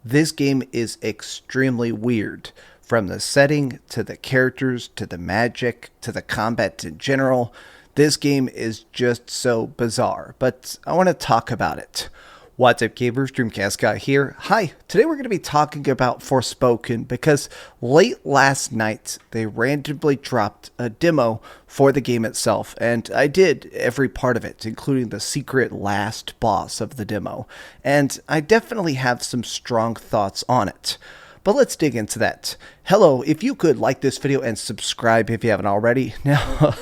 This game is extremely weird. From the setting, to the characters, to the magic, to the combat in general. This game is just so bizarre, but I want to talk about it. What's up, gamers? DreamcastGuy here. Hi, today we're going to be talking about Forspoken because late last night they randomly dropped a demo for the game itself, and I did every part of it, including the secret last boss of the demo, and I definitely have some strong thoughts on it. But let's dig into that. Hello, if you could like this video and subscribe if you haven't already. Now,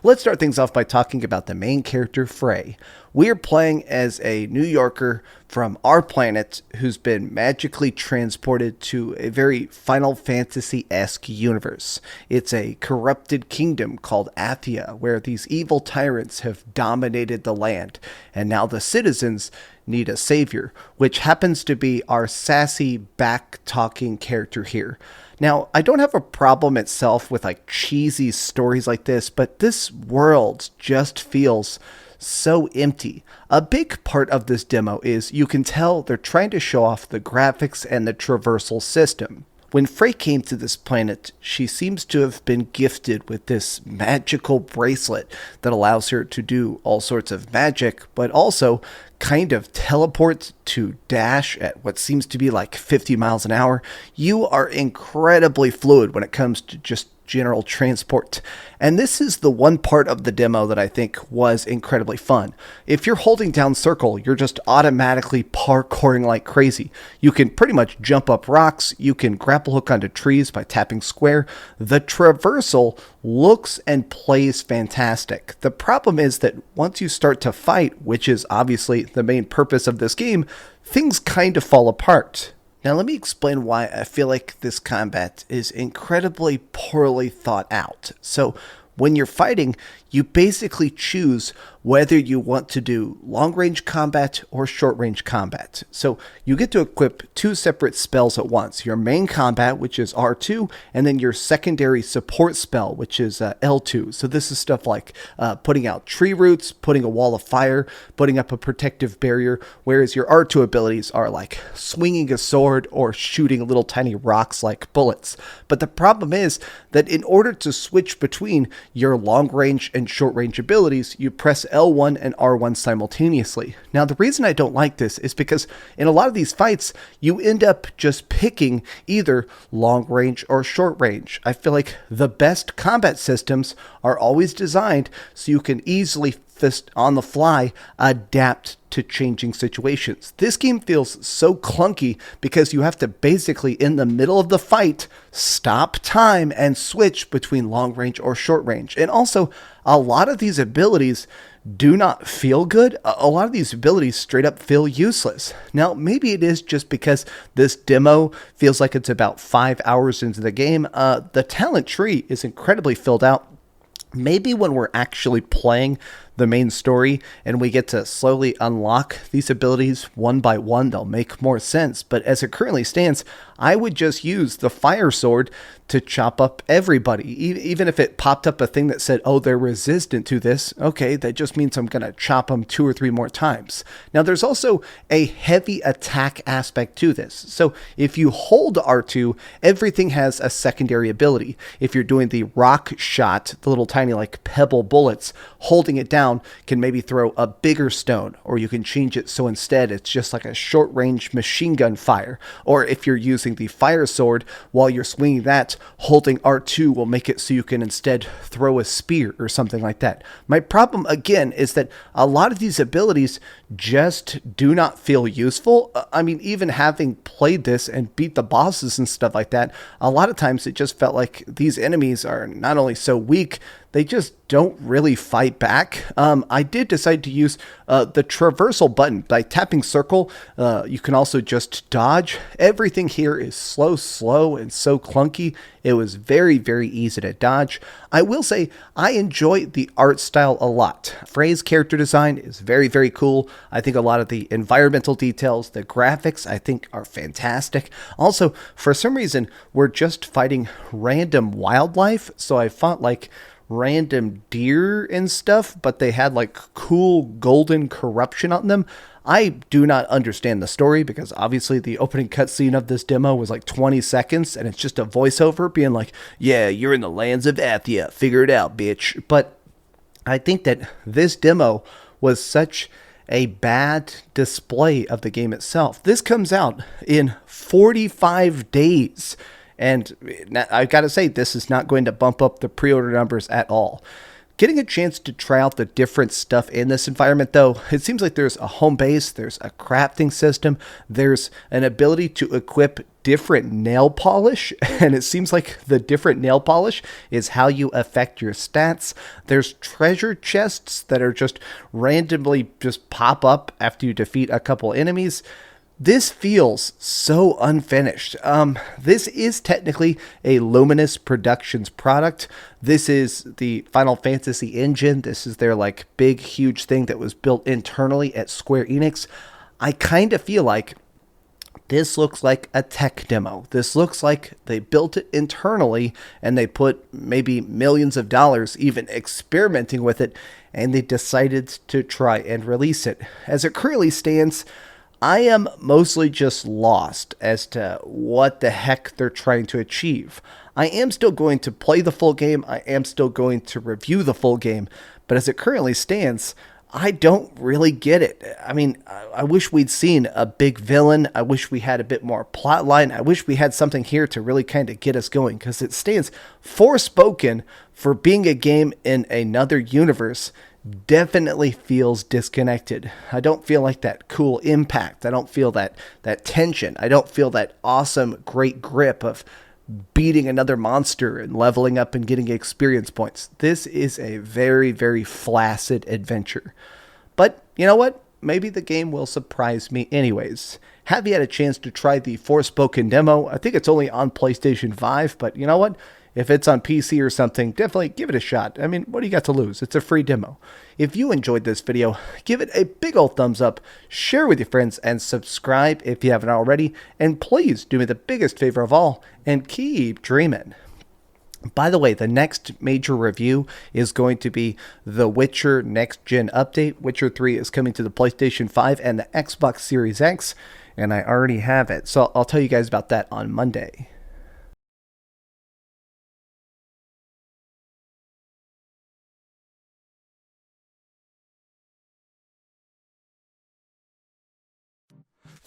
let's start things off by talking about the main character, Frey. We are playing as a New Yorker from our planet who's been magically transported to a very Final Fantasy-esque universe. It's a corrupted kingdom called Athia, where these evil tyrants have dominated the land, and now the citizens need a savior, which happens to be our sassy, back-talking character here. Now, I don't have a problem itself with like cheesy stories like this, but this world just feels so empty. A big part of this demo is you can tell they're trying to show off the graphics and the traversal system. When Frey came to this planet, she seems to have been gifted with this magical bracelet that allows her to do all sorts of magic, but also kind of teleport to dash at what seems to be like 50 miles an hour. You are incredibly fluid when it comes to just general transport. And this is the one part of the demo that I think was incredibly fun. If you're holding down circle, you're just automatically parkouring like crazy. You can pretty much jump up rocks. You can grapple hook onto trees by tapping square. The traversal looks and plays fantastic. The problem is that once you start to fight, which is obviously the main purpose of this game, things kind of fall apart. Now let me explain why I feel like this combat is incredibly poorly thought out. So when you're fighting, you basically choose whether you want to do long-range combat or short-range combat. So you get to equip two separate spells at once. Your main combat, which is R2, and then your secondary support spell, which is L2. So this is stuff like putting out tree roots, putting a wall of fire, putting up a protective barrier, whereas your R2 abilities are like swinging a sword or shooting little tiny rocks like bullets. But the problem is that in order to switch between your long-range and short-range abilities, you press L1 and R1 simultaneously. Now, the reason I don't like this is because in a lot of these fights, you end up just picking either long-range or short-range. I feel like the best combat systems are always designed so you can easily on the fly adapt to changing situations. This game feels so clunky because you have to basically in the middle of the fight stop time and switch between long range or short range. And also a lot of these abilities do not feel good. A lot of these abilities straight up feel useless. Now, maybe it is just because this demo feels like it's about 5 hours into the game. The talent tree is incredibly filled out. Maybe when we're actually playing the main story and we get to slowly unlock these abilities one by one, they'll make more sense. But as it currently stands, I would just use the fire sword to chop up everybody. Even if it popped up a thing that said, oh, they're resistant to this, okay, that just means I'm going to chop them 2 or 3 more times. Now, there's also a heavy attack aspect to this. So if you hold R2, everything has a secondary ability. If you're doing the rock shot, the little tiny like pebble bullets, holding it down can maybe throw a bigger stone, or you can change it so instead it's just like a short range machine gun fire. Or if you're using the fire sword, while you're swinging that, holding R2 will make it so you can instead throw a spear or something like that. My problem again is that a lot of these abilities just do not feel useful. I mean, even having played this and beat the bosses and stuff like that, a lot of times it just felt like these enemies are not only so weak, they just don't really fight back. I did decide to use the traversal button. By tapping circle, you can also just dodge. Everything here is slow, and so clunky. It was very, very easy to dodge. I will say I enjoy the art style a lot. Frey's character design is very, very cool. I think a lot of the environmental details, the graphics, I think are fantastic. Also, for some reason, we're just fighting random wildlife. So I fought like random deer and stuff, but they had like cool golden corruption on them. I do not understand the story because obviously the opening cutscene of this demo was like 20 seconds and it's just a voiceover being like, yeah, you're in the lands of Athia, figure it out, bitch. But I think that this demo was such a bad display of the game itself. This comes out in 45 days. And I've got to say, this is not going to bump up the pre-order numbers at all. Getting a chance to try out the different stuff in this environment, though, it seems like there's a home base, there's a crafting system, there's an ability to equip different nail polish, and it seems like the different nail polish is how you affect your stats. There's treasure chests that are just randomly just pop up after you defeat a couple enemies. This feels so unfinished. This is technically a Luminous Productions product. This is the Final Fantasy engine. This is their like big, huge thing that was built internally at Square Enix. I kind of feel like this looks like a tech demo. This looks like they built it internally and they put maybe millions of dollars even experimenting with it, and they decided to try and release it. As it currently stands, I am mostly just lost as to what the heck they're trying to achieve. I am still going to play the full game. I am still going to review the full game. But as it currently stands, I don't really get it. I mean, I wish we'd seen a big villain. I wish we had a bit more plot line. I wish we had something here to really kind of get us going, because it stands Forspoken for being a game in another universe. Definitely feels disconnected. I don't feel like that cool impact. I don't feel that tension. I don't feel that awesome, great grip of beating another monster and leveling up and getting experience points. This is a very, very flaccid adventure. But you know what? Maybe the game will surprise me anyways. Have you had a chance to try the Forspoken demo? I think it's only on PlayStation 5, but you know what? If it's on PC or something, definitely give it a shot. I mean, what do you got to lose? It's a free demo. If you enjoyed this video, give it a big old thumbs up, share with your friends, and subscribe if you haven't already. And please do me the biggest favor of all and keep dreaming. By the way, the next major review is going to be The Witcher Next Gen Update. Witcher 3 is coming to the PlayStation 5 and the Xbox Series X, and I already have it. So I'll tell you guys about that on Monday.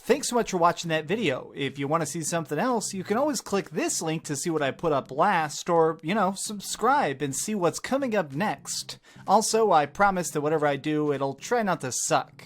Thanks so much for watching that video. If you want to see something else, you can always click this link to see what I put up last, or, subscribe and see what's coming up next. Also, I promise that whatever I do, it'll try not to suck.